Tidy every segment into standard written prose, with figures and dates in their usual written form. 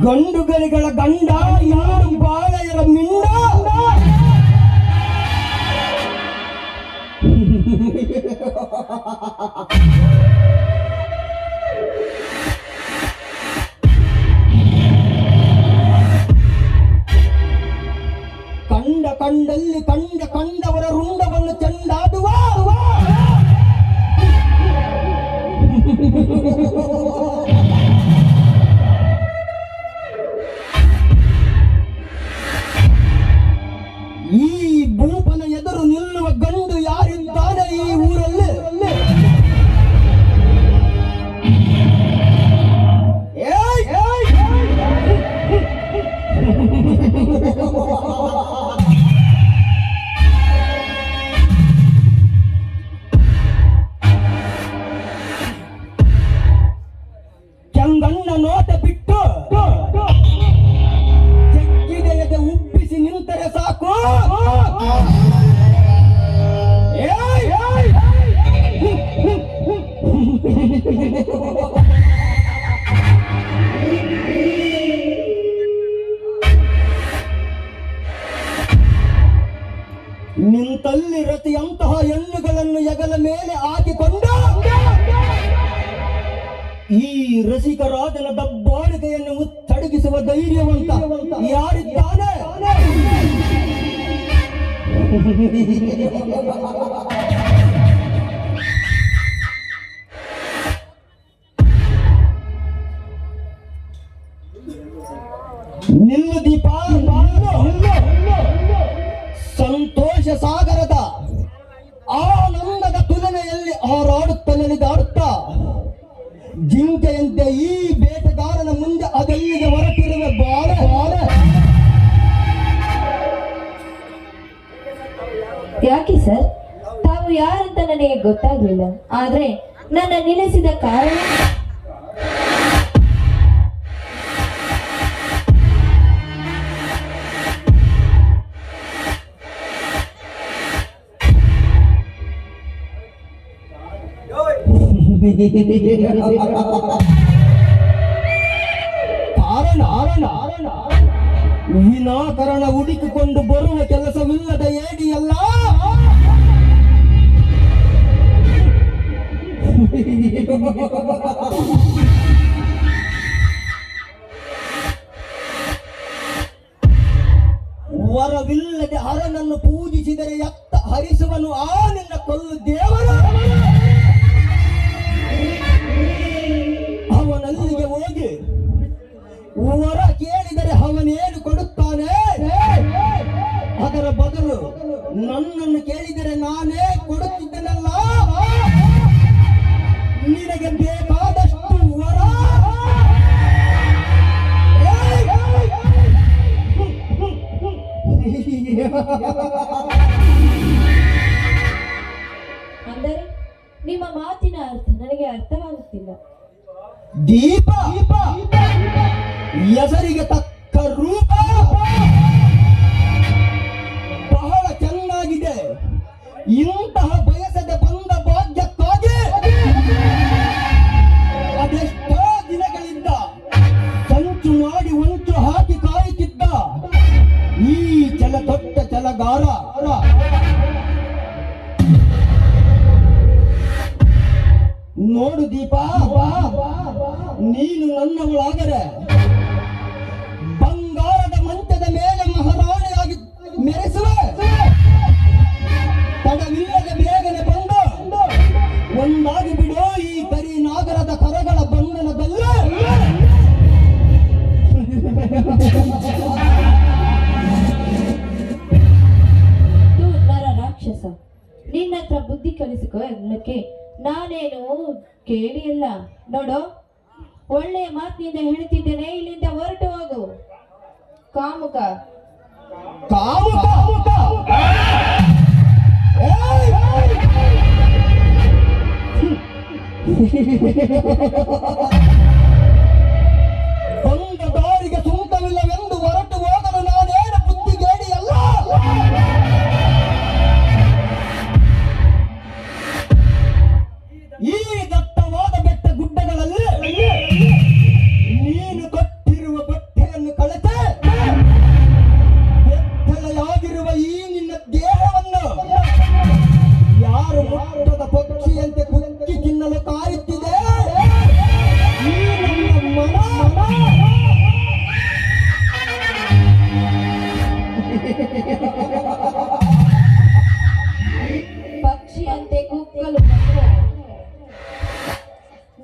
ಗಂಡುಗಳಿಗಳ ಗಂಡ ಯಾರು ಬಾಳೆಯರ ಮಿಂಡ. ಕಂಡಲ್ಲಿ ಕಂಡವರ ರುಂಡವನ್ನು ಚೆಂಡಾಡುವ ಈ ಭೂಪನ ಎದುರು ನಿಲ್ಲುವ ಗಂಡು ಯಾರಿದ್ದಾನೆ ಈ ಊರಲ್ಲಿ? ಚಂಗಣ್ಣ ನೋಟ ಬಿಟ್ಟು ಚೆಕ್ಕಿದೆಯದೆ ಉಬ್ಬಿಸಿ ನಿಂತರೆ ಸಾಕು. ನಿಂತಲ್ಲಿ ರತಿಯಂತಹ ಹೆಣ್ಣುಗಳನ್ನು ಹೆಗಲ ಮೇಲೆ ಹಾಕಿಕೊಂಡು ಈ ರಸಿಕರಾಜನ ದಬ್ಬಾಳಿಕೆಯನ್ನು ಮುತ್ತಡಗಿಸುವ ಧೈರ್ಯವಂತ ಯಾರಿದ್ದಾನೆ? ನಿಲ್ಲು ದೀಪ, ಸಂತೋಷ ಸಾಗರದ ಆನಂದದ ತುಲನೆಯಲ್ಲಿ ಹಾರಾಡುತ್ತ ನೆನೆದಾಡುತ್ತಾ ಜಿಂಕೆಯಂತೆ ಈ ಬೇಟೆಗಾರನ ಮುಂದೆ ಅದೆಲ್ಲಿಗೆ ಹೊರಟಿರುವೆ ಬಾಳ. ಯಾಕೆ ಸರ್, ತಾವು ಯಾರಂತ ನನಗೆ ಗೊತ್ತಾಗ್ಲಿಲ್ಲ. ಆದ್ರೆ ನನ್ನ ನಿಲ್ಲಿಸಿದ ಕಾರಣ ವಿನಾಕಾರಣ ಹುಡುಕಿಕೊಂಡು ಬರುವ ಕೆಲಸವಿಲ್ಲದ ಏಡಿಯಲ್ಲ. ವರವಿಲ್ಲದೆ ಹರನನ್ನು ಪೂಜಿಸಿದರೆ ಎತ್ತ ಹರಿಸುವನು ಆ ನಿನ್ನ ಕೊಲ್ಲು ದೇವರು. ಅವನಲ್ಲಿಗೆ ಹೋಗಿ ವರ ಕೇಳಿದರೆ ಅವನೇನು ಕೊಡುತ್ತಾನೆ? ಅದರ ಬದಲು ನನ್ನನ್ನು ಕೇಳಿದರೆ ನಾನೇ ಕೊಡುತ್ತಿದ್ದನಲ್ಲ. ನಿನಗೆ ಬೇಕಾದಷ್ಟು ವರ. ಅಂದರೆ ನಿಮ್ಮ ಮಾತಿನ ಅರ್ಥ ನನಗೆ ಅರ್ಥವಾಗುತ್ತಿಲ್ಲ. ದೀಪ ಹೆಸರಿಗೆ ತಕ್ಕ ರೂಪ ಬಹಳ ಚೆನ್ನಾಗಿದೆ. ಇಂತಹ ಬಯಸದೆ ಬಂದ ಭಾಗ್ಯಕ್ಕಾಗಿ ಅದೆಷ್ಟೋ ದಿನಗಳಿಂದ ಸಂಚು ಮಾಡಿ ಹೊಂಚು ಹಾಕಿ ಕಾಯುತ್ತಿದ್ದ ಈ ತೊಟ್ಟ ಛಲಗಾರ ನೋಡು ದೀಪ, ನೀನು ನನ್ನವಳಾದರೆ ಬಂಗಾರದ ಮಂಚದ ಮೇಲೆ ಮಹಾರಾಣಿಯಾಗಿ ಮೆರೆಸುವೆ. ತಡವಿಲ್ಲದೆ ಬೇಗನೆ ಬಂದು ಒಂದಾಗಿ ಬಿಡೋ ಈ ಕರಿ ನಾಗರದ ಕರಗಳ ಬಂಧನದಲ್ಲಿ. ನರ ರಾಕ್ಷಸ, ನಿನ್ನ ಹತ್ರ ಬುದ್ಧಿ ಕಲಿಸಿಕೋ ಎನ್ಲಕ್ಕೆ ನಾನೇನು ಕೇಳಿಯಲ್ಲ. ನೋಡು, ಒಳ್ಳೆಯ ಮಾತಿನಿಂದ ಹೇಳ್ತಿದ್ದೇನೆ, ಇಲ್ಲಿಂದ ಹೊರಟು ಹೋಗು. ಕಾಮುಕ ಬಂದ ದಾರಿಗೆ ಸುಂಕವಿಲ್ಲವೆಂದು ಹೊರಟು ಹೋಗಲು ನಾನೇನು ಬುದ್ಧಿಗೇಡಿಯಲ್ಲ. ಈ ದಟ್ಟವಾದ ಬೆಟ್ಟ ಗುಡ್ಡಗಳಲ್ಲಿ ನೀನು ಕಟ್ಟಿರುವ ಬಟ್ಟೆ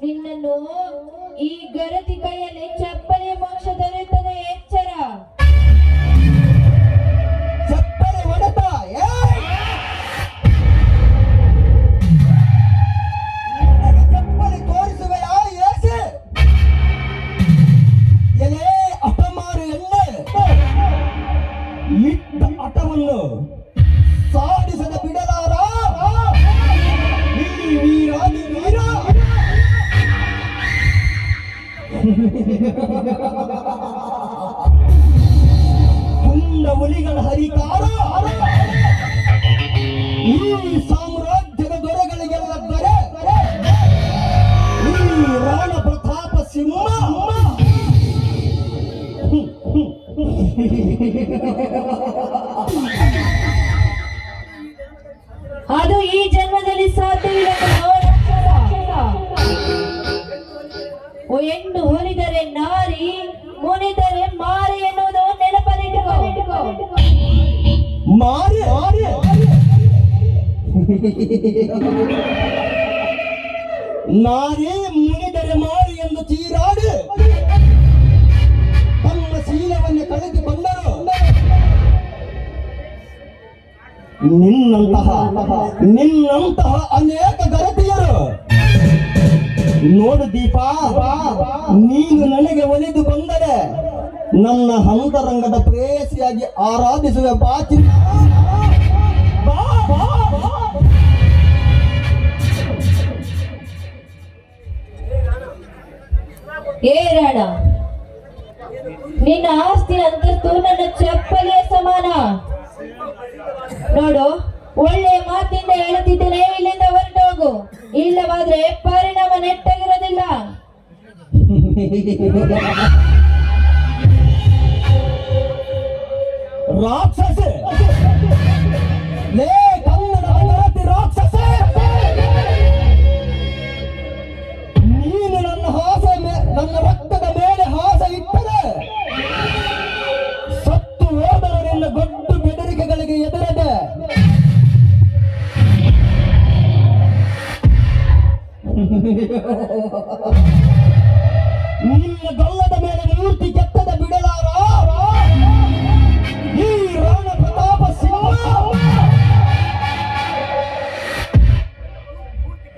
ನಿನ್ನನ್ನು ಈ ಗರತಿ ಕೈಯಲ್ಲಿ ಚಪ್ಪಲಿ ಮೋಕ್ಷ ದೊರೆಯುತ್ತದೆ, ಎಚ್ಚರ. ಚಪ್ಪಲಿ ಹೊಡೆತ ಚಪ್ಪಲಿ ತೋರಿಸುವೆಯಾ ಏಸೆ? ಎಲೆ ಹಠಮಾರು ಎಣ್ಣೆ ಇಟ್ಟ ಹಠವನ್ನು ಸಾಧಿಸದ ಬಿಡಲಾರ ಈ ವೀರಾದಿ ವೀರ. ತುಂಡ ಹುಲಿಗಳ ಹರಿಕಾರ ಈ ಸಾಮ್ರಾಜ್ಯದ ದೊರೆಗಳಿಗೆಲ್ಲ ದೊರೆ ಈ ರಾಣ ಪ್ರತಾಪ ಸಿಂಹ. ಅದು ಈ ಜನ್ಮದಲ್ಲಿ ಸಾಧ್ಯವಿಲ್ಲ ಕಣೋ, ರಾಕ್ಷಸ. ಹೆಣ್ಣು ಹೊಲಿದರೆ ನಾರಿ, ಮುನಿದರೆ ಮಾರಿ ಎನ್ನುವುದು ನೆನಪಲ್ಲಿಟ್ಟುಕೋ. ಮಾರಿ ನಾರಿ ಮುನಿದರೆ ಮಾರಿ ಎಂದು ಚೀರಾಡಿ ತಮ್ಮ ಶೀಲವನ್ನು ಕಳೆದುಕೊಂಡರು. ನಿನ್ನಂತಹ ಅನೇಕ ಗರತಿಯರು. ನೋಡು ದೀಪ, ನೀನು ನನಗೆ ಒಲಿದು ಬಂದರೆ ನನ್ನ ಅಂತರಂಗದ ಪ್ರೇಯಸಿಯಾಗಿ ಆರಾಧಿಸುವ ಬಾಚಿ. ಏ ರಾಣ, ನಿನ್ನ ಆಸ್ತಿ ಅಂತಸ್ತು ನನ್ನ ಚಪ್ಪಲಿಯ ಸಮಾನ. ನೋಡು, ಒಳ್ಳೆ ಮಾತಿಂದ ಹೇಳುತ್ತಿದ್ದೇನೆ, ಇಲ್ಲಿಂದ ಹೊರಟೋಗು. ಇಲ್ಲವಾದ್ರೆ ಪರಿಣಾಮ ನೆಟ್ಟಾಗಿರೋದಿಲ್ಲ. ರಾಕ್ಷಸ ಲೇ ಕನ್ನಡ ಗರತಿ ರಾಕ್ಷಸ, ನೀನು ನನ್ನ ರಕ್ತದ ಮೇಲೆ ಹಾಸ ಇಟ್ಟರೆ ಸತ್ತು ಹೋದರೆ ನಿನ್ನ ಗೊಡ್ಡು ಬೆದರಿಕೆಗಳಿಗೆ ಎದುರದೆ